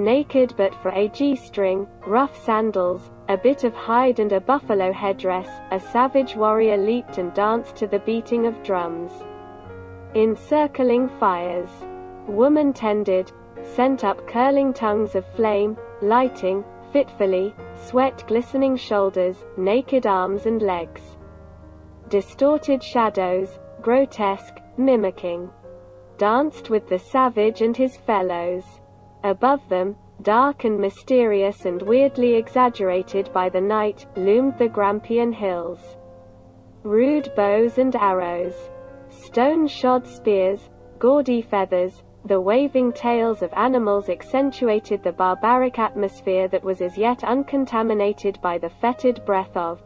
naked but for a G-string, rough sandals, a bit of hide and a buffalo headdress, a savage warrior leaped and danced to the beating of drums. Encircling fires. Woman tended, sent up curling tongues of flame, lighting, fitfully, sweat glistening shoulders, naked arms and legs. Distorted shadows, grotesque, mimicking. Danced with the savage and his fellows. Above them, dark and mysterious and weirdly exaggerated by the night, loomed the Grampian Hills. Rude bows and arrows. Stone-shod spears, gaudy feathers, the waving tails of animals accentuated the barbaric atmosphere that was as yet uncontaminated by the fetid breath of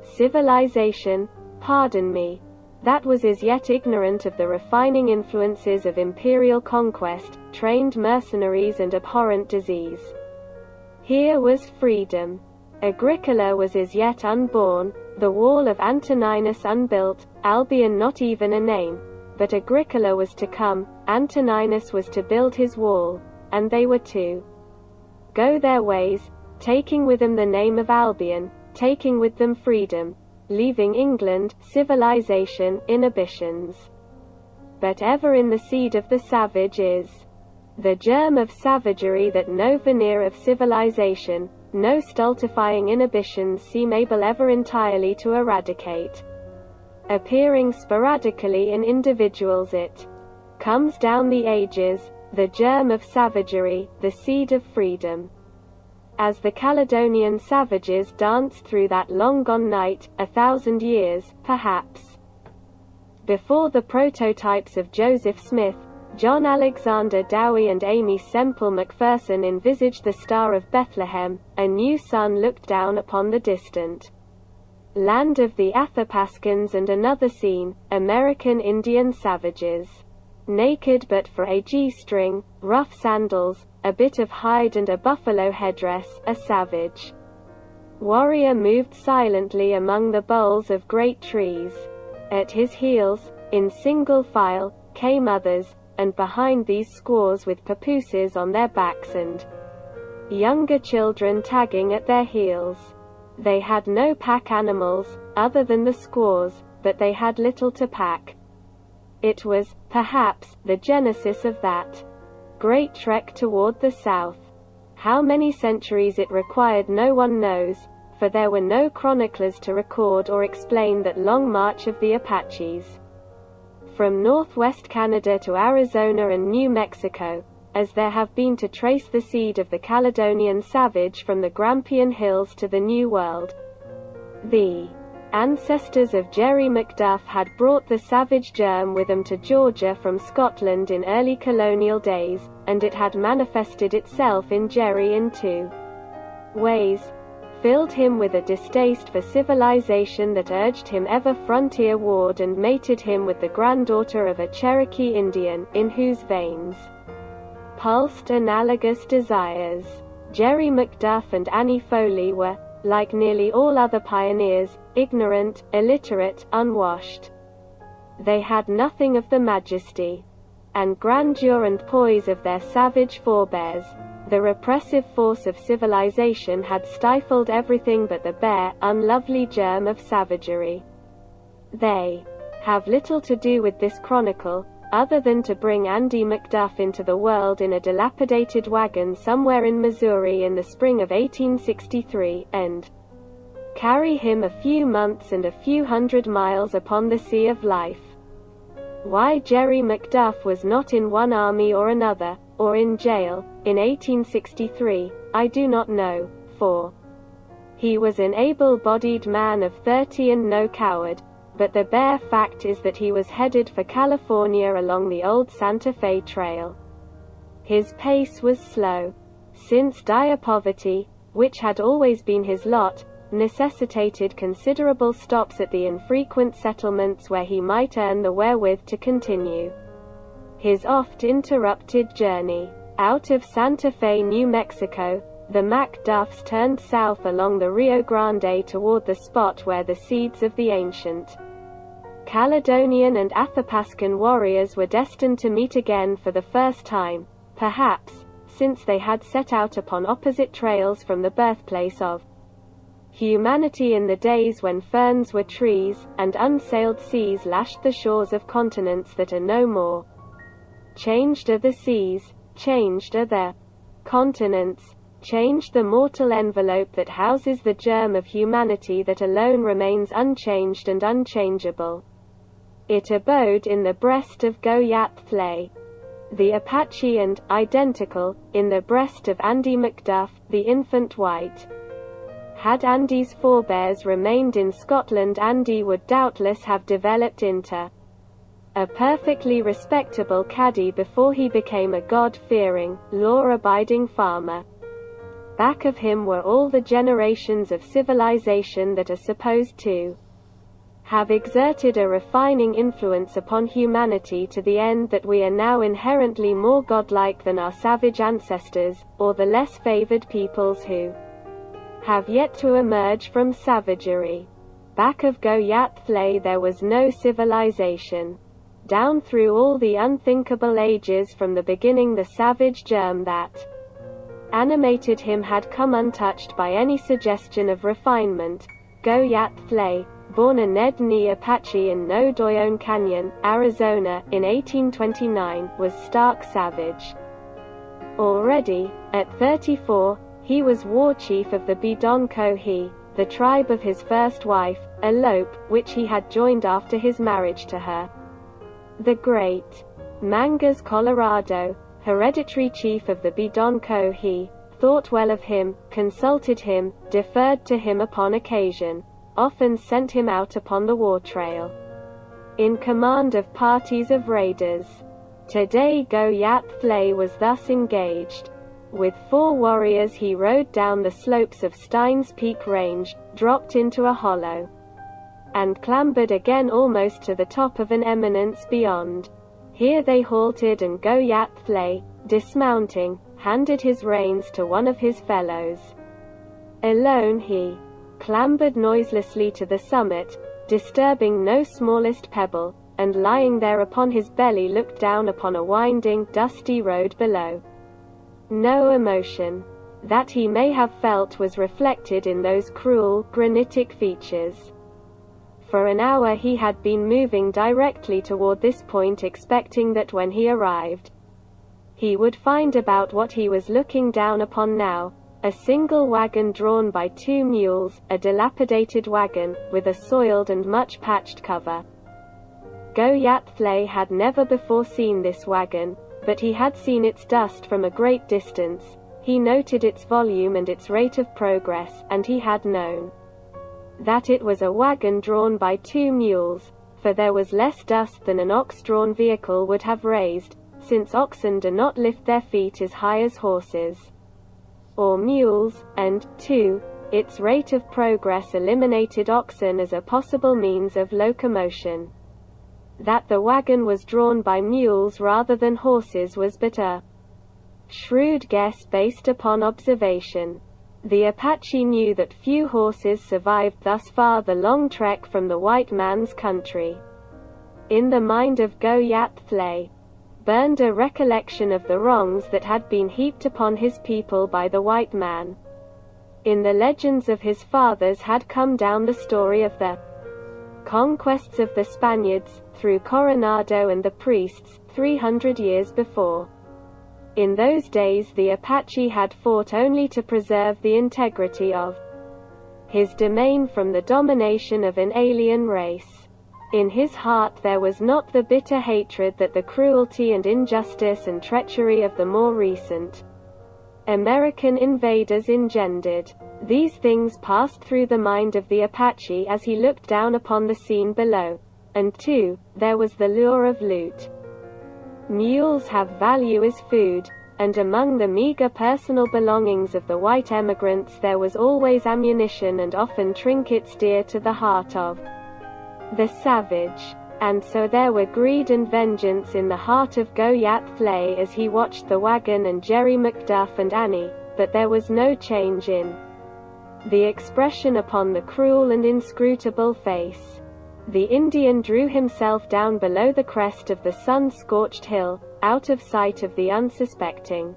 civilization, pardon me, that was as yet ignorant of the refining influences of imperial conquest, trained mercenaries and abhorrent disease. Here was freedom. Agricola was as yet unborn, the wall of Antoninus unbuilt, Albion not even a name, but Agricola was to come, Antoninus was to build his wall, and they were to go their ways, taking with them the name of Albion, taking with them freedom, leaving England, civilization, inhibitions. But ever in the seed of the savage is the germ of savagery that no veneer of civilization, no stultifying inhibitions seem able ever entirely to eradicate. Appearing sporadically in individuals, it comes down the ages, the germ of savagery, the seed of freedom. As the Caledonian savages danced through that long-gone night, 1,000 years, perhaps, before the prototypes of Joseph Smith, John Alexander Dowie and Amy Semple McPherson envisaged the Star of Bethlehem, a new sun looked down upon the distant land of the Athapascans, and another scene, American Indian savages. Naked but for a G-string, rough sandals, a bit of hide and a buffalo headdress, a savage warrior moved silently among the boles of great trees. At his heels, in single file, came others, and behind these squaws with papooses on their backs and younger children tagging at their heels. They had no pack animals, other than the squaws, but they had little to pack. It was, perhaps, the genesis of that great trek toward the south. How many centuries it required no one knows, for there were no chroniclers to record or explain that long march of the Apaches from northwest Canada to Arizona and New Mexico, as there have been to trace the seed of the Caledonian savage from the Grampian Hills to the New World. The ancestors of Jerry Macduff had brought the savage germ with them to Georgia from Scotland in early colonial days, and it had manifested itself in Jerry in two ways: filled him with a distaste for civilization that urged him ever frontier-ward, and mated him with the granddaughter of a Cherokee Indian, in whose veins pulsed analogous desires. Jerry Macduff and Annie Foley were, like nearly all other pioneers, ignorant, illiterate, unwashed. They had nothing of the majesty and grandeur and poise of their savage forebears. The repressive force of civilization had stifled everything but the bare, unlovely germ of savagery. They have little to do with this chronicle, other than to bring Andy Macduff into the world in a dilapidated wagon somewhere in Missouri in the spring of 1863, and carry him a few months and a few hundred miles upon the sea of life. Why Jerry Macduff was not in one army or another, or in jail, in 1863, I do not know, for he was an able-bodied man of 30 and no coward, but the bare fact is that he was headed for California along the old Santa Fe Trail. His pace was slow, since dire poverty, which had always been his lot, necessitated considerable stops at the infrequent settlements where he might earn the wherewith to continue his oft-interrupted journey. Out of Santa Fe, New Mexico, the Macduffs turned south along the Rio Grande toward the spot where the seeds of the ancient Caledonian and Athapascan warriors were destined to meet again for the first time, perhaps, since they had set out upon opposite trails from the birthplace of humanity in the days when ferns were trees, and unsailed seas lashed the shores of continents that are no more. Changed are the seas, changed are the continents, changed the mortal envelope that houses the germ of humanity that alone remains unchanged and unchangeable. It abode in the breast of Go-Yath-Thley, the Apache, and, identical, in the breast of Andy Macduff, the infant white. Had Andy's forebears remained in Scotland, Andy would doubtless have developed into a perfectly respectable caddy before he became a God-fearing, law-abiding farmer. Back of him were all the generations of civilization that are supposed to have exerted a refining influence upon humanity to the end that we are now inherently more godlike than our savage ancestors, or the less favored peoples who have yet to emerge from savagery. Back of Go-Yath-Thley there was no civilization. Down through all the unthinkable ages from the beginning the savage germ that animated him had come untouched by any suggestion of refinement. Go-Yath-Thley, born a Ned Knee Apache in Nodoyon Canyon, Arizona, in 1829, was stark savage. Already, at 34, he was war chief of the Bidon-Ko-He, the tribe of his first wife, Elope, which he had joined after his marriage to her. The great Mangas Colorado, hereditary chief of the Bidon-Ko-He, thought well of him, consulted him, deferred to him upon occasion, often sent him out upon the war trail in command of parties of raiders. Today Go-Yath-Thley was thus engaged. With 4 warriors he rode down the slopes of Steins Peak Range, dropped into a hollow, and clambered again almost to the top of an eminence beyond. Here they halted, and Go-Yath-Thley, dismounting, handed his reins to one of his fellows. Alone he clambered noiselessly to the summit, disturbing no smallest pebble, and lying there upon his belly looked down upon a winding, dusty road below. No emotion that he may have felt was reflected in those cruel, granitic features. For an hour he had been moving directly toward this point, expecting that when he arrived, he would find about what he was looking down upon now: a single wagon drawn by 2 mules, a dilapidated wagon, with a soiled and much patched cover. Go-Yath-Thley had never before seen this wagon, but he had seen its dust from a great distance. He noted its volume and its rate of progress, and he had known that it was a wagon drawn by 2 mules, for there was less dust than an ox-drawn vehicle would have raised, since oxen do not lift their feet as high as horses or mules, and, 2, its rate of progress eliminated oxen as a possible means of locomotion. That the wagon was drawn by mules rather than horses was but a shrewd guess based upon observation. The Apache knew that few horses survived thus far the long trek from the white man's country. In the mind of Go-Yath-Thley burned a recollection of the wrongs that had been heaped upon his people by the white man. In the legends of his fathers had come down the story of the conquests of the Spaniards, through Coronado and the priests, 300 years before. In those days the Apache had fought only to preserve the integrity of his domain from the domination of an alien race. In his heart there was not the bitter hatred that the cruelty and injustice and treachery of the more recent American invaders engendered. These things passed through the mind of the Apache as he looked down upon the scene below. And 2, there was the lure of loot. Mules have value as food, and among the meager personal belongings of the white emigrants there was always ammunition and often trinkets dear to the heart of the savage. And so there were greed and vengeance in the heart of Go-Yath-Thley as he watched the wagon and Jerry Macduff and Annie, but there was no change in the expression upon the cruel and inscrutable face. The Indian drew himself down below the crest of the sun-scorched hill, out of sight of the unsuspecting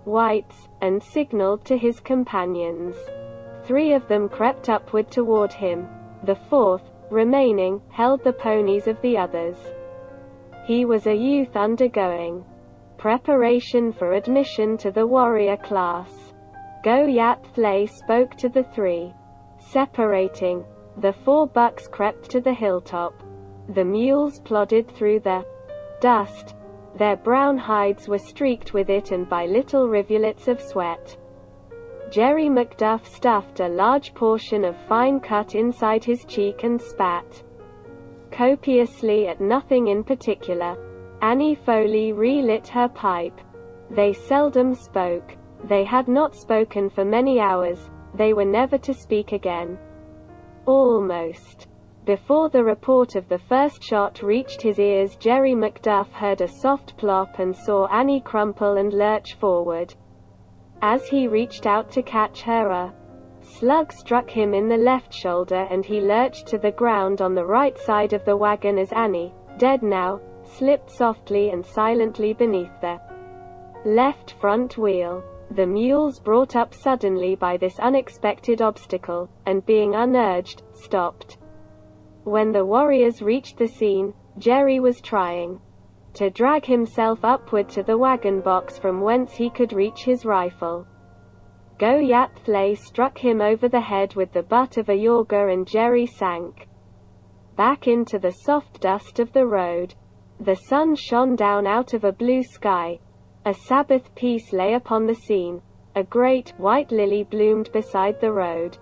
whites, and signaled to his companions. 3 of them crept upward toward him. The 4th, remaining, held the ponies of the others. He was a youth undergoing preparation for admission to the warrior class. Go-Yat-Thley spoke to the 3. Separating. The 4 bucks crept to the hilltop. The mules plodded through the dust. Their brown hides were streaked with it and by little rivulets of sweat. Jerry McDuff stuffed a large portion of fine cut inside his cheek and spat copiously at nothing in particular. Annie Foley relit her pipe. They seldom spoke. They had not spoken for many hours. They were never to speak again. Almost. Before the report of the first shot reached his ears, Jerry McDuff heard a soft plop and saw Annie crumple and lurch forward. As he reached out to catch her, a slug struck him in the left shoulder and he lurched to the ground on the right side of the wagon as Annie, dead now, slipped softly and silently beneath the left front wheel. The mules, brought up suddenly by this unexpected obstacle, and being unurged, stopped. When the warriors reached the scene, Jerry was trying to drag himself upward to the wagon box from whence he could reach his rifle. Go-Yat-Thley struck him over the head with the butt of a Yorga and Jerry sank back into the soft dust of the road. The sun shone down out of a blue sky. A Sabbath peace lay upon the scene. A great, white lily bloomed beside the road.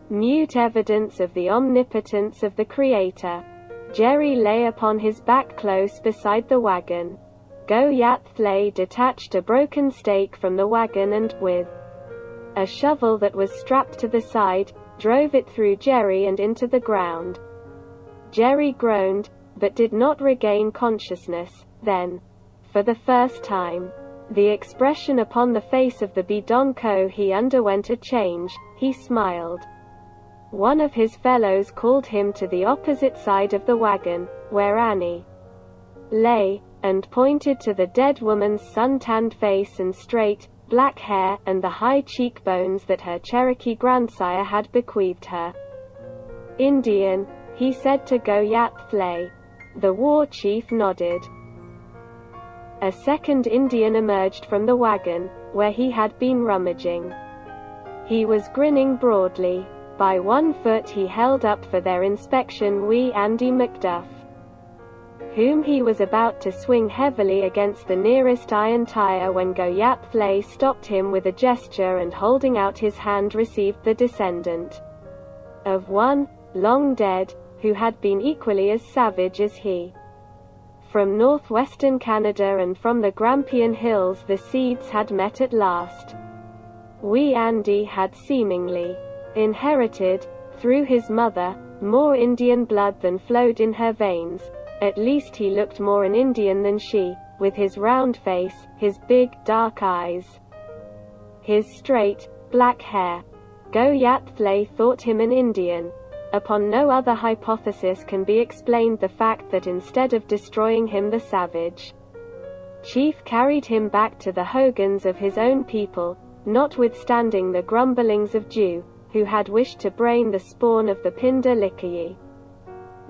Mute evidence of the omnipotence of the Creator. Jerry lay upon his back close beside the wagon. Go-Yat-Thley detached a broken stake from the wagon and, with a shovel that was strapped to the side, drove it through Jerry and into the ground. Jerry groaned, but did not regain consciousness. Then, for the first time, the expression upon the face of the bidonko he underwent a change. He smiled. One of his fellows called him to the opposite side of the wagon, where Annie lay, and pointed to the dead woman's sun-tanned face and straight, black hair, and the high cheekbones that her Cherokee grandsire had bequeathed her. Indian, he said to Go-Yat-Thley. The war chief nodded. A second Indian emerged from the wagon, where he had been rummaging. He was grinning broadly. By one foot he held up for their inspection wee Andy McDuff, whom he was about to swing heavily against the nearest iron tire when Go-Yat-Thley stopped him with a gesture and holding out his hand received the descendant of one, long dead, who had been equally as savage as he. From northwestern Canada and from the Grampian Hills the seeds had met at last. Wee Andy had seemingly inherited, through his mother, more Indian blood than flowed in her veins. At least he looked more an Indian than she, with his round face, his big, dark eyes, his straight, black hair. Go-Yat-Thley thought him an Indian. Upon no other hypothesis can be explained the fact that instead of destroying him the savage chief carried him back to the hogans of his own people, notwithstanding the grumblings of Jew, who had wished to brain the spawn of the Pindar Likhayi.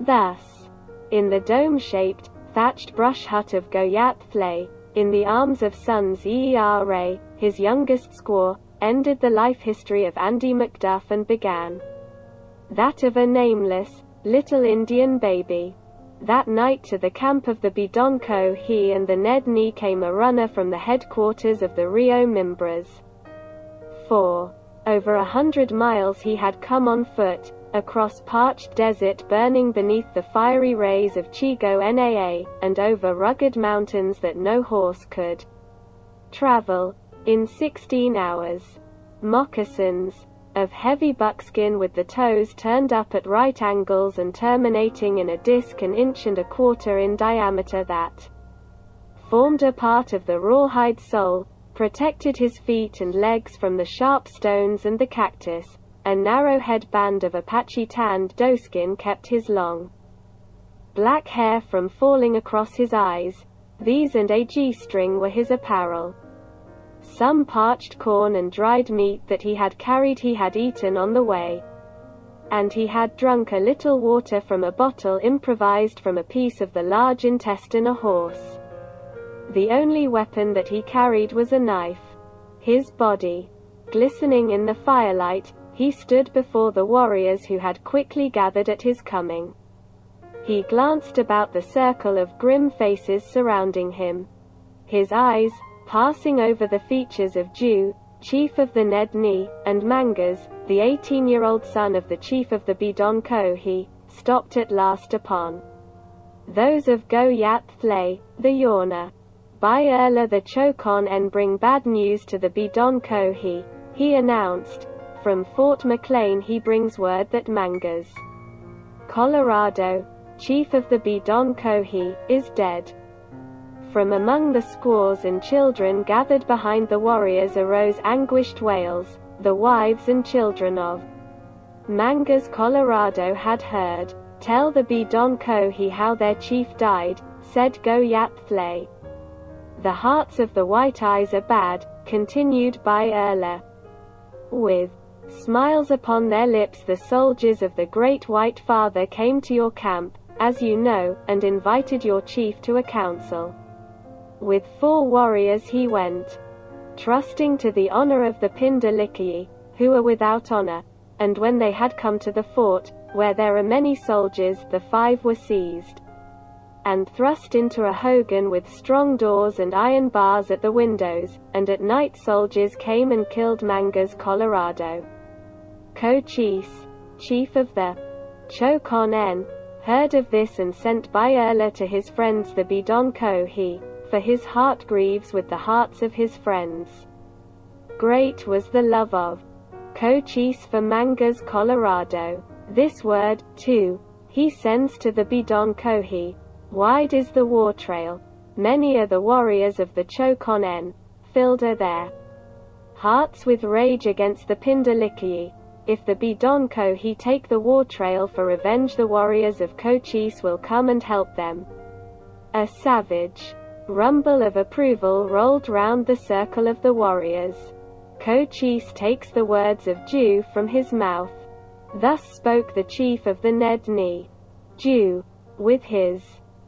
Thus, in the dome-shaped, thatched brush hut of Go-Yat-Thley, in the arms of sons Era, his youngest squaw, ended the life history of Andy McDuff and began that of a nameless, little Indian baby. That night to the camp of the Bidonko he and the Ned Nee came a runner from the headquarters of the Rio Mimbres. For over 100 miles he had come on foot, across parched desert burning beneath the fiery rays of Chigo Naa, and over rugged mountains that no horse could travel, in 16 hours. Moccasins, of heavy buckskin with the toes turned up at right angles and terminating in a disc an inch and a quarter in diameter that formed a part of the rawhide sole, protected his feet and legs from the sharp stones and the cactus. A narrow headband of Apache tanned doeskin kept his long black hair from falling across his eyes. These and a G-string were his apparel. some parched corn and dried meat that he had carried he had eaten on the way. And he had drunk a little water from a bottle improvised from a piece of the large intestine a horse. The only weapon that he carried was a knife. His body glistening in the firelight, he stood before the warriors who had quickly gathered at his coming. He glanced about the circle of grim faces surrounding him. His eyes, passing over the features of Ju, chief of the Nedni, and Mangas, the 18-year-old son of the chief of the Bidon-Kohi, stopped at last upon those of Go-Yat-Thlay, the Yawner. By Erla the Chokon-En bring bad news to the Bidon-Kohi, he announced. From Fort McLean he brings word that Mangas, Colorado, chief of the Bidon-Kohi, is dead. From among the squaws and children gathered behind the warriors arose anguished wails. The wives and children of Mangas Colorado had heard tell the Bidon-Kohi how their chief died, said Go-Yat-Thlay. The hearts of the White Eyes are bad, continued by Erla. With smiles upon their lips the soldiers of the Great White Father came to your camp, as you know, and invited your chief to a council. With 4 warriors he went, trusting to the honor of the Pinda-Likyi, who are without honor, and when they had come to the fort, where there are many soldiers, the 5 were seized and thrust into a hogan with strong doors and iron bars at the windows, and at night soldiers came and killed Mangas Colorado. Cochise, chief of the Chokon-En, heard of this and sent by Erla to his friends the Bidon-Kohi, for his heart grieves with the hearts of his friends. Great was the love of Cochise for Mangas Colorado. This word, too, he sends to the Bidon-Kohi. Wide is the war trail. Many are the warriors of the Chokon-En, filled are their hearts with rage against the Pinda-Likyi. If the Bidon-Kohi take the war trail for revenge, the warriors of Cochise will come and help them. A savage rumble of approval rolled round the circle of the warriors. Cochise takes the words of Ju from his mouth. Thus spoke the chief of the Nedni. Ju, with his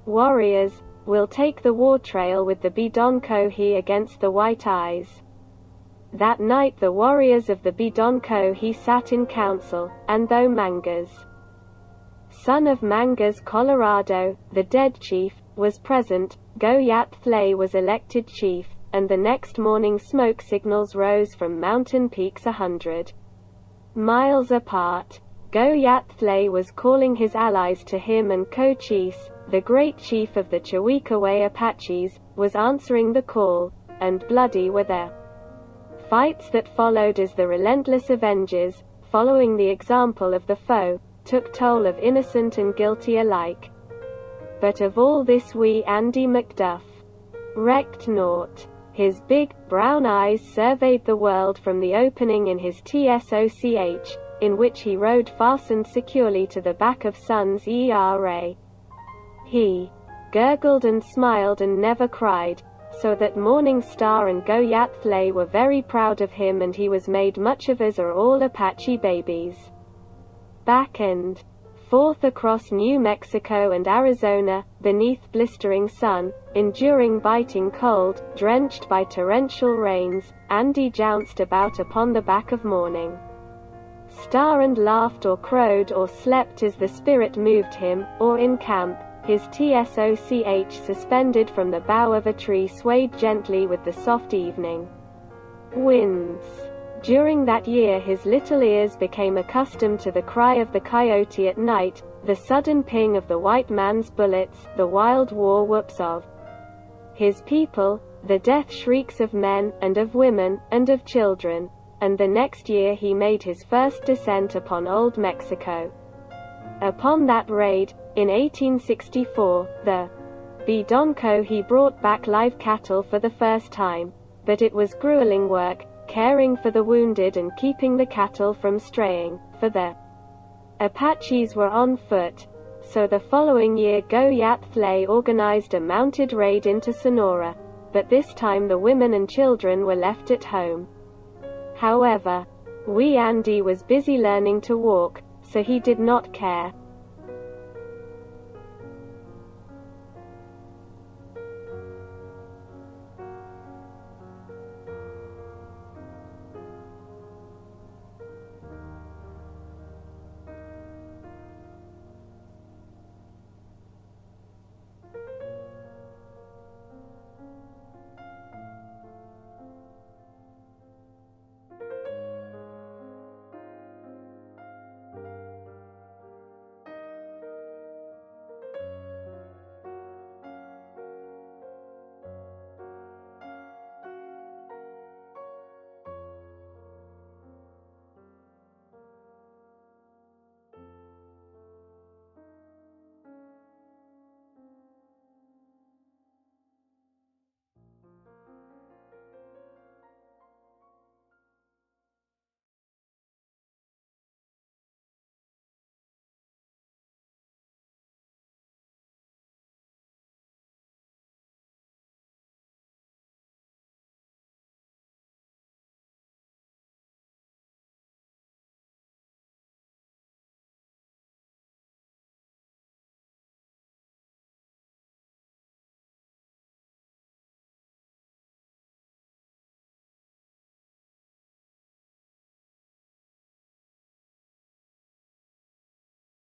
warriors, will take the war trail with the Bidon-Kohi against the White Eyes. That night the warriors of the Bidon-Kohi sat in council, and though Mangas, son of Mangas Colorado, the dead chief, was present, Go-Yat-Thlay was elected chief, and the next morning smoke signals rose from mountain peaks 100 miles apart. Go-Yat-Thlay was calling his allies to him, and Cochise, the great chief of the Chewikaway Apaches, was answering the call, and bloody were the fights that followed as the relentless avengers, following the example of the foe, took toll of innocent and guilty alike. But of all this wee Andy Macduff recked naught. His big, brown eyes surveyed the world from the opening in his TSOCH, in which he rode fastened securely to the back of Sun's ERA. He gurgled and smiled and never cried, so that Morning Star and Go-Yat-Thlay were very proud of him, and he was made much of, as are all Apache babies. Back and forth across New Mexico and Arizona, beneath blistering sun, enduring biting cold, drenched by torrential rains, Andy jounced about upon the back of Morning Star and laughed or crowed or slept as the spirit moved him, or in camp, his TSOCH suspended from the bough of a tree swayed gently with the soft evening winds. During that year his little ears became accustomed to the cry of the coyote at night, the sudden ping of the white man's bullets, the wild war whoops of his people, the death shrieks of men, and of women, and of children. And the next year he made his first descent upon Old Mexico. Upon that raid, in 1864, the Bidon-Kohi brought back live cattle for the first time, but it was grueling work, caring for the wounded and keeping the cattle from straying, for the Apaches were on foot. So the following year Go-Yat-Thlay organized a mounted raid into Sonora. but this time the women and children were left at home. However, wee Andy was busy learning to walk, so he did not care.